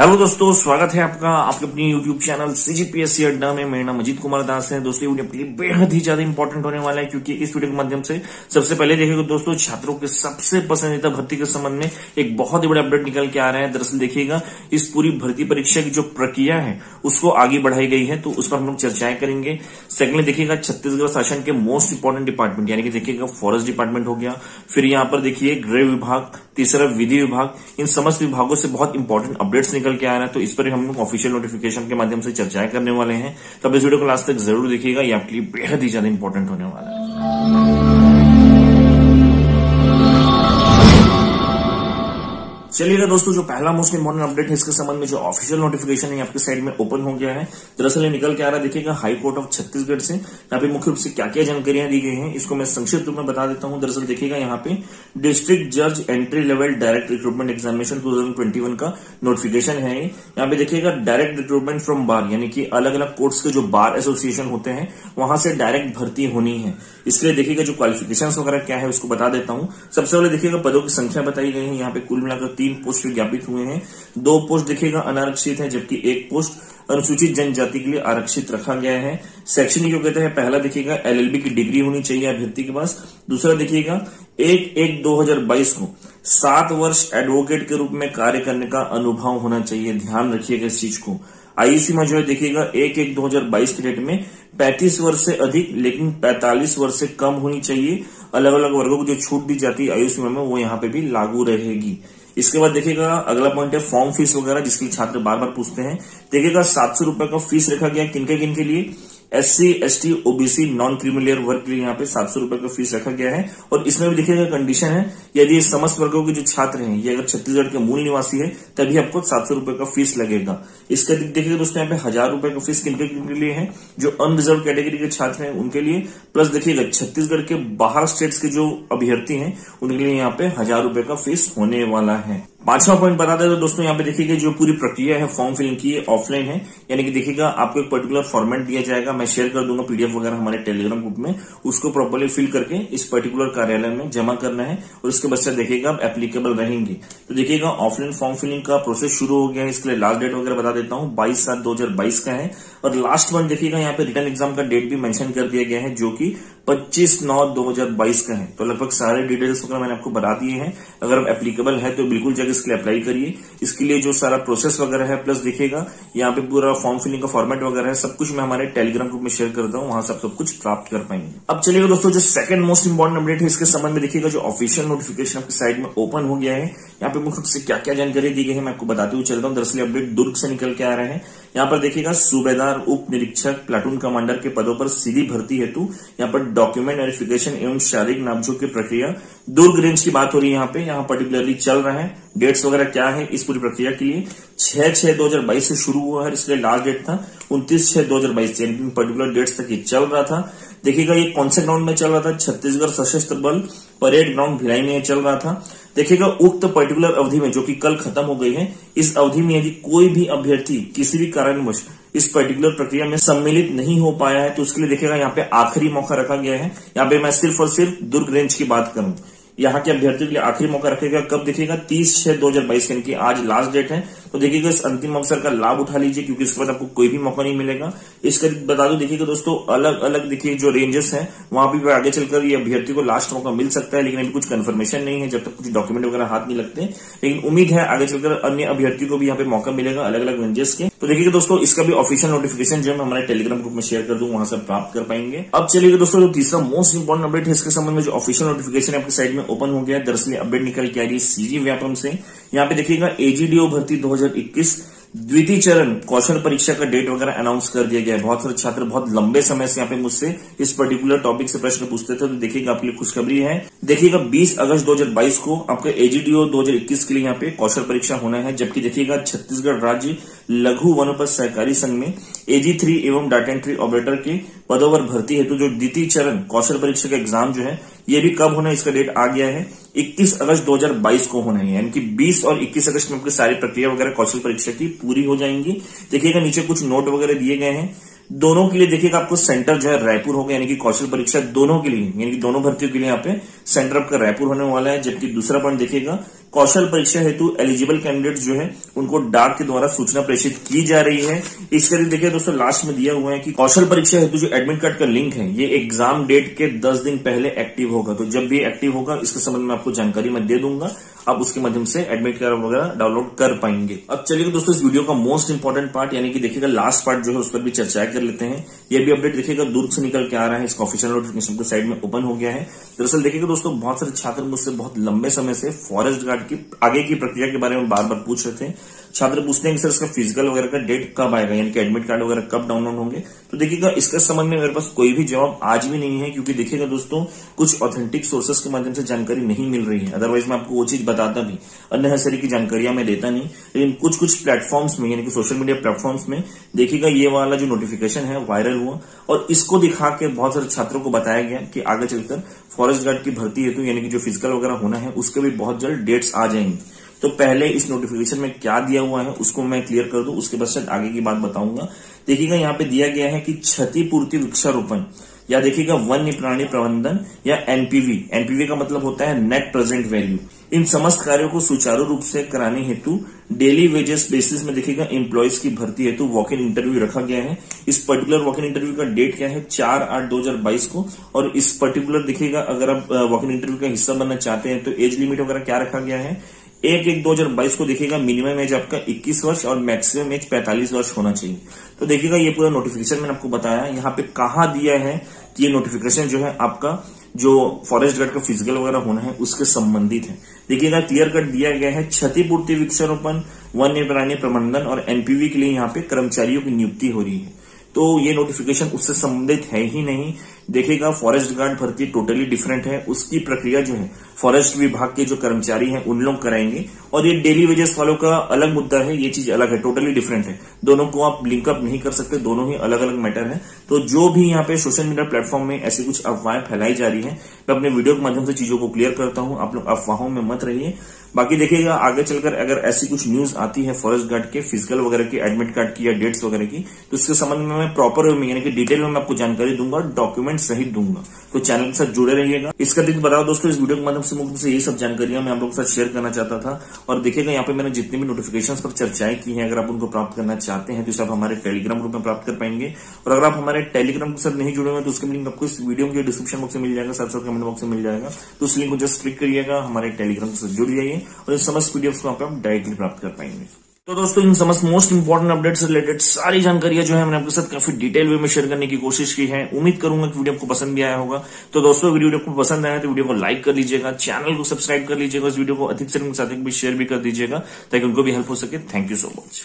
Hello दोस्तों, स्वागत है आपका आपके अपनी यूट्यूब चैनल सीजीपीएससी अड्डा में। मेरा नाम अजीत कुमार दास है। दोस्तों, ये वीडियो आपके लिए बेहद ही ज्यादा इंपॉर्टेंट होने वाला है, क्योंकि इस वीडियो के माध्यम से सबसे पहले देखिएगा दोस्तों, छात्रों के सबसे पसंदीदा भर्ती के संबंध में एक बहुत ही बड़ा अपडेट निकल के आ रहा है। दरअसल देखिएगा, इस पूरी भर्ती परीक्षा की जो प्रक्रिया है उसको आगे बढ़ाई गई है, तो उस पर हम लोग चर्चाएं करेंगे। सेकेंडली देखिएगा, छत्तीसगढ़ शासन के मोस्ट इंपॉर्टेंट डिपार्टमेंट यानी कि देखिएगा फॉरेस्ट डिपार्टमेंट हो गया, फिर यहाँ पर देखिए गृह विभाग, तीसरा विधि विभाग, इन समस्त विभागों से बहुत इंपॉर्टेंट अपडेट्स निकल के आ रहे हैं, तो इस पर हम लोग ऑफिशियल नोटिफिकेशन के माध्यम से चर्चाएं करने वाले हैं। तो अब इस वीडियो को लास्ट तक जरूर देखिएगा, ये आपके लिए बेहद ही ज्यादा इंपॉर्टेंट होने वाला है। चलिएगा दोस्तों, जो पहला मोस्ट इंपॉर्टेंट अपडेट है इसके संबंध में जो ऑफिशियल नोटिफिकेशन है आपके साइड में ओपन हो गया है। दरअसल ये निकल के आ रहा है, देखिएगा हाई कोर्ट ऑफ छत्तीसगढ़ से। यहाँ पे मुख्य रूप से क्या क्या जानकारियां दी गई हैं इसको मैं संक्षिप्त रूप में बता देता हूं। दरअसल देखिएगा, यहाँ पे डिस्ट्रिक्ट जज entry level direct recruitment examination 2021 का नोटिफिकेशन है। यहाँ पे देखिएगा डायरेक्ट रिक्रूटमेंट फ्रॉम बार, यानी कि अलग अलग कोर्ट्स के जो बार एसोसिएशन होते हैं वहां से डायरेक्ट भर्ती होनी है। इसलिए देखिएगा जो क्वालिफिकेशंस वगैरह क्या है उसको बता देता हूं। सबसे पहले देखिएगा पदों की संख्या बताई गई है। यहाँ पे कुल मिलाकर 3 पोस्ट विज्ञापित हुए हैं। 2 पोस्ट देखिएगा अनारक्षित है, जबकि 1 पोस्ट अनुसूचित जनजाति के लिए आरक्षित रखा गया है। शैक्षणिक योग्यता है, पहला देखिएगा एलएलबी की डिग्री होनी चाहिए अभ्यर्थी के पास। दूसरा देखिएगा 1/1/2022 को 7 वर्ष एडवोकेट के रूप में कार्य करने का अनुभव होना चाहिए। ध्यान रखिएगा इस चीज को। आयु सीमा जो है देखिएगा 1/1/2022 के डेट में 35 वर्ष से अधिक लेकिन 45 वर्ष से कम होनी चाहिए। अलग अलग वर्गों को जो छूट दी जाती है आयु सीमा में वो यहाँ पे भी लागू रहेगी। इसके बाद देखिएगा अगला पॉइंट है फॉर्म फीस वगैरह, जिसके लिए छात्र बार बार पूछते हैं। देखिएगा 700 रुपए का फीस रखा गया किनके लिए, SC, ST, OBC non creamy layer वर्ग के लिए यहाँ पे 700 रुपए का फीस रखा गया है। और इसमें भी देखिएगा कंडीशन है, यदि समस्त वर्गों के जो छात्र हैं ये अगर छत्तीसगढ़ के मूल निवासी है तभी आपको 700 रुपए का फीस लगेगा। इसके देखिएगा दोस्तों, यहाँ पे 1000 रुपए का फीस किनके लिए है, जो अनरिजर्व कैटेगरी के छात्र हैं उनके लिए। प्लस देखिएगा छत्तीसगढ़ के बाहर स्टेट्स के जो अभ्यर्थी हैं उनके लिए यहाँ पे 1000 रुपए का फीस होने वाला है। 5वां पॉइंट बता दें तो दोस्तों, यहाँ पे देखिएगा जो पूरी प्रक्रिया है फॉर्म फिलिंग की ऑफलाइन है, यानी कि देखिएगा आपको एक पर्टिकुलर फॉर्मेट दिया जाएगा। मैं शेयर कर दूंगा PDF वगैरह हमारे टेलीग्राम ग्रुप में, उसको प्रॉपर्ली फिल करके इस पर्टिकुलर कार्यालय में जमा करना है और उसके पश्चात देखिएगा आप एप्लीकेबल रहेंगे। तो देखिएगा ऑफलाइन फॉर्म फिलिंग का प्रोसेस शुरू हो गया है। इसके लिए लास्ट डेट वगैरह बता देता हूँ, 22/7/2022 का है। और लास्ट वन देखिएगा यहाँ पे रिटर्न एग्जाम का डेट भी मेंशन कर दिया गया है, जो कि 25/9/2022 का है। तो लगभग सारे डिटेल्स वगैरह मैंने आपको बता दिए हैं। अगर आप एप्लीकेबल है तो बिल्कुल जाकर इसके लिए अप्लाई करिए। इसके लिए जो सारा प्रोसेस वगैरह है, प्लस देखिएगा यहाँ पे पूरा फॉर्म फिलिंग का फॉर्मेट वगैरह है, सब कुछ मैं हमारे टेलीग्राम ग्रुप में शेयर करता हूँ, वहां से आप सब कुछ प्राप्त कर पाएंगे। अब चलिएगा दोस्तों, जो सेकंड मोस्ट इंपॉर्टेंट अपडेट है इसके संबंध में देखिएगा जो ऑफिशियल नोटिफिकेशन आपकी साइड में ओपन हो गया है। यहाँ पे मुख्य रूप से क्या क्या जानकारी दी गई है मैं आपको बताते हुए चलता हूँ। दरअसल अपडेट दुर्ग से निकल के आ रहे हैं। यहाँ पर देखिएगा सूबेदार, उप निरीक्षक, प्लाटून कमांडर के पदों पर सीधी भर्ती हेतु यहाँ पर डॉक्यूमेंट वेरिफिकेशन एवं शारीरिक नापझोंक की प्रक्रिया दुर्ग रेंज की बात हो रही है। यहाँ पर्टिकुलरली चल रहा है। डेट्स वगैरह क्या है इस पूरी प्रक्रिया के लिए, 6/6/2022 से शुरू हुआ है। इसके लास्ट डेट था 29/6/2022, यानी पर्टिकुलर डेट्स तक ये चल रहा था। देखिएगा ये कौन से ग्राउंड में चल रहा था, छत्तीसगढ़ सशस्त्र बल परेड ग्राउंड भिलाई में चल रहा था। देखिएगा उक्त पर्टिकुलर अवधि में, जो कि कल खत्म हो गई है, इस अवधि में यदि कोई भी अभ्यर्थी किसी भी कारणवश इस पर्टिकुलर प्रक्रिया में सम्मिलित नहीं हो पाया है तो उसके लिए देखिएगा यहाँ पे आखिरी मौका रखा गया है। यहाँ पे मैं सिर्फ और सिर्फ दुर्ग रेंज की बात करूं, यहाँ के अभ्यर्थियों के लिए आखिरी मौका रखेगा। कब देखिएगा, 30/6/2022, यानी कि आज लास्ट डेट है। तो देखिएगा इस अंतिम अवसर का लाभ उठा लीजिए, क्योंकि इसके बाद आपको कोई भी मौका नहीं मिलेगा। इसका बता दो देखिएगा दोस्तों, अलग अलग देखिए जो रेंजेस हैं वहां भी आगे चलकर ये अभ्यर्थी को लास्ट मौका मिल सकता है, लेकिन अभी कुछ कंफर्मेशन नहीं है जब तक कुछ डॉक्यूमेंट वगैरह हाथ नहीं लगते। लेकिन उम्मीद है आगे चलकर अन्य अभ्यर्थी को भी यहाँ पे मौका मिलेगा अलग अलग रेंजेस के। तो देखिएगा दोस्तों, इसका भी ऑफिशियल नोटिफिकेशन जो मैं हमारे टेलीग्राम ग्रुप में शेयर कर दूं, वहां से प्राप्त कर पाएंगे। अब चलिएगा दोस्तों, जो तीसरा मोस्ट इंपॉर्टेंट अपडेट है इसके संबंध में जो ऑफिशियल नोटिफिकेशन आपकी साइड में ओपन हो गया है। दरअसल अपडेट निकल के आ रही है सीजी व्यापम से। यहाँ पे देखिएगा AGDO भर्ती 2021 द्वितीय चरण कौशल परीक्षा का डेट वगैरह अनाउंस कर दिया गया है। बहुत सारे छात्र बहुत लंबे समय से यहाँ पे मुझसे इस पर्टिकुलर टॉपिक से प्रश्न पूछते थे, तो देखिएगा आपके लिए खुशखबरी है। देखिएगा 20 अगस्त 2022 को आपका AGDO 2021 के लिए यहाँ पे कौशल परीक्षा होना है। जबकि देखिएगा छत्तीसगढ़ राज्य लघु वनोपज सहकारी संघ में AG3 एवं डाटा एंट्री ऑपरेटर के पदों पर भर्ती हेतु जो द्वितीय चरण कौशल परीक्षा का एग्जाम जो है ये भी कब होना है, इसका डेट आ गया है 21 अगस्त 2022 को होना है। यानी कि 20 और 21 अगस्त में आपकी सारी प्रक्रिया वगैरह कौशल परीक्षा की पूरी हो जाएंगी। देखिएगा नीचे कुछ नोट वगैरह दिए गए हैं। दोनों के लिए देखिएगा आपको सेंटर जो है रायपुर होगा, यानी कि कौशल परीक्षा दोनों के लिए, यानी कि दोनों भर्तियों के लिए यहाँ पे सेंटर आपका रायपुर होने वाला है। जबकि दूसरा पॉइंट देखिएगा कौशल परीक्षा हेतु एलिजिबल कैंडिडेट जो है उनको डाक के द्वारा सूचना प्रेषित की जा रही है। इसके लिए देखिए दोस्तों लास्ट में दिया हुआ है कि कौशल परीक्षा हेतु जो एडमिट कार्ड का लिंक है ये एग्जाम डेट के 10 दिन पहले एक्टिव होगा। तो जब भी एक्टिव होगा इसके संबंध में आपको जानकारी मैं दे दूंगा, आप उसके माध्यम से एडमिट कार्ड वगैरह डाउनलोड कर पाएंगे। अब चलिए दोस्तों इस वीडियो का मोस्ट इंपोर्टेंट पार्ट यानी कि देखिएगा लास्ट पार्ट जो है उस पर भी चर्चा कर लेते हैं। ये भी अपडेट देखिएगा दुर्ग से निकल के आ रहा है, इसका ऑफिशियल नोटिफिकेशन के साइड में ओपन हो गया है। दरअसल देखिएगा दोस्तों बहुत सारे छात्र मुझसे बहुत लंबे समय से फॉरेस्ट गार्ड की आगे की प्रक्रिया के बारे में बार बार पूछ रहे थे। छात्र पूछते हैं कि सर इसका फिजिकल वगैरह का डेट कब आएगा, यानी कि एडमिट कार्ड वगैरह कब डाउनलोड होंगे। तो देखिएगा इसके संबंध में मेरे पास कोई भी जवाब आज भी नहीं है, क्योंकि देखिएगा दोस्तों कुछ ऑथेंटिक सोर्सेस के माध्यम से जानकारी नहीं मिल रही है। अदरवाइज मैं आपको वो चीज बताता भी, अननेसेसरी की जानकारियां मैं देता नहीं। लेकिन कुछ प्लेटफॉर्म्स में यानी कि सोशल मीडिया प्लेटफॉर्म्स में देखिएगा ये वाला जो नोटिफिकेशन है वायरल हुआ और इसको दिखा के बहुत सारे छात्रों को बताया गया कि आगे चलकर फॉरेस्ट गार्ड की भर्ती हेतु यानी कि जो फिजिकल वगैरह होना है उसके भी बहुत जल्द डेट्स आ जाएंगे। तो पहले इस नोटिफिकेशन में क्या दिया हुआ है उसको मैं क्लियर कर दूं, उसके पश्चात आगे की बात बताऊंगा। देखिएगा यहाँ पे दिया गया है कि क्षतिपूर्ति वृक्षारोपण या देखिएगा वन्य प्राणी प्रबंधन या एनपीवी का मतलब होता है नेट प्रेजेंट वैल्यू। इन समस्त कार्यों को सुचारू रूप से कराने हेतु डेली वेजेस बेसिस में देखिएगा एम्प्लॉयज की भर्ती हेतु वॉक इन इंटरव्यू रखा गया है। इस पर्टिकुलर वॉक इन इंटरव्यू का डेट क्या है 4/8/2022 को। और इस पर्टिकुलर देखिएगा अगर आप वॉक इन इंटरव्यू का हिस्सा बनना चाहते हैं तो एज लिमिट वगैरह क्या रखा गया है 1/1/2022 को देखिएगा मिनिमम एज आपका 21 वर्ष और मैक्सिमम एज 45 वर्ष होना चाहिए। तो देखिएगा ये पूरा नोटिफिकेशन मैंने आपको बताया। यहाँ पे कहा दिया है कि ये नोटिफिकेशन जो है आपका जो फॉरेस्ट गार्ड का फिजिकल वगैरह होना है उसके संबंधित है। देखिएगा क्लियर कट दिया गया है क्षतिपूर्ति वृक्षारोपण वन्य प्राणी प्रबंधन और एनपीवी के लिए यहाँ पे कर्मचारियों की नियुक्ति हो रही है। तो ये नोटिफिकेशन उससे संबंधित है ही नहीं। देखिएगा फॉरेस्ट गार्ड भर्ती टोटली डिफरेंट है, उसकी प्रक्रिया जो है फॉरेस्ट विभाग के जो कर्मचारी हैं उन लोग कराएंगे और ये डेली वेजेस वालों का अलग मुद्दा है, ये चीज अलग है, टोटली डिफरेंट है। दोनों को आप लिंकअप नहीं कर सकते, दोनों ही अलग अलग मैटर है। तो जो भी यहाँ पे सोशल मीडिया प्लेटफॉर्म में ऐसी कुछ अफवाहें फैलाई जा रही है मैं अपने वीडियो के माध्यम से चीजों को क्लियर करता हूं, आप लोग अफवाहों में मत रहिए। बाकी देखिएगा आगे चलकर अगर ऐसी कुछ न्यूज आती है फॉरेस्ट गार्ड के फिजिकल वगैरह की, एडमिट कार्ड की या डेट्स वगैरह की, तो इसके संबंध में मैं प्रॉपर वे में यानी कि डिटेल में मैं आपको जानकारी दूंगा, डॉक्यूमेंट सहित दूंगा। तो चैनल के साथ जुड़े रहिएगा। इसका दिन बताओ दोस्तों इस वीडियो के माध्यम से मुख्य से यही सब जानकारियां मैं आप लोगों के साथ शेयर करना चाहता था। और देखिएगा यहाँ पे मैंने जितनी भी नोटिफिकेशंस पर चर्चाएं की हैं, अगर आप उनको प्राप्त करना चाहते हैं तो इसे आप हमारे टेलीग्राम ग्रुप में प्राप्त कर पाएंगे। और अगर आप हमारे टेलीग्राम के साथ नहीं जुड़े हुए तो उसका लिंक आपको इस वीडियो के डिस्क्रिप्शन बॉक्स में मिल जाएगा, साथ साथ कमेंट बॉक्स में मिल जाएगा। तो उस लिंक को जस्ट क्लिक करिएगा, हमारे टेलीग्राम के साथ जुड़ जाइए और इन समस्त पीडीएफ को आप डायरेक्टली प्राप्त कर पाएंगे। तो दोस्तों इन समस्त मोस्ट इंपोर्टेंट अपडेट से रिलेटेड सारी जानकारियां जो है मैंने आपके साथ काफी डिटेल वे में शेयर करने की कोशिश की है। उम्मीद करूंगा कि वीडियो आपको पसंद भी आया होगा। तो दोस्तों वीडियो आपको पसंद आया तो वीडियो को लाइक कर लीजिएगा, चैनल को सब्सक्राइब कर लीजिएगा, इस वीडियो को अधिक से अधिक साथियों के साथ भी शेयर भी कर दीजिएगा ताकि उनको भी हेल्प हो सके। Thank you so much.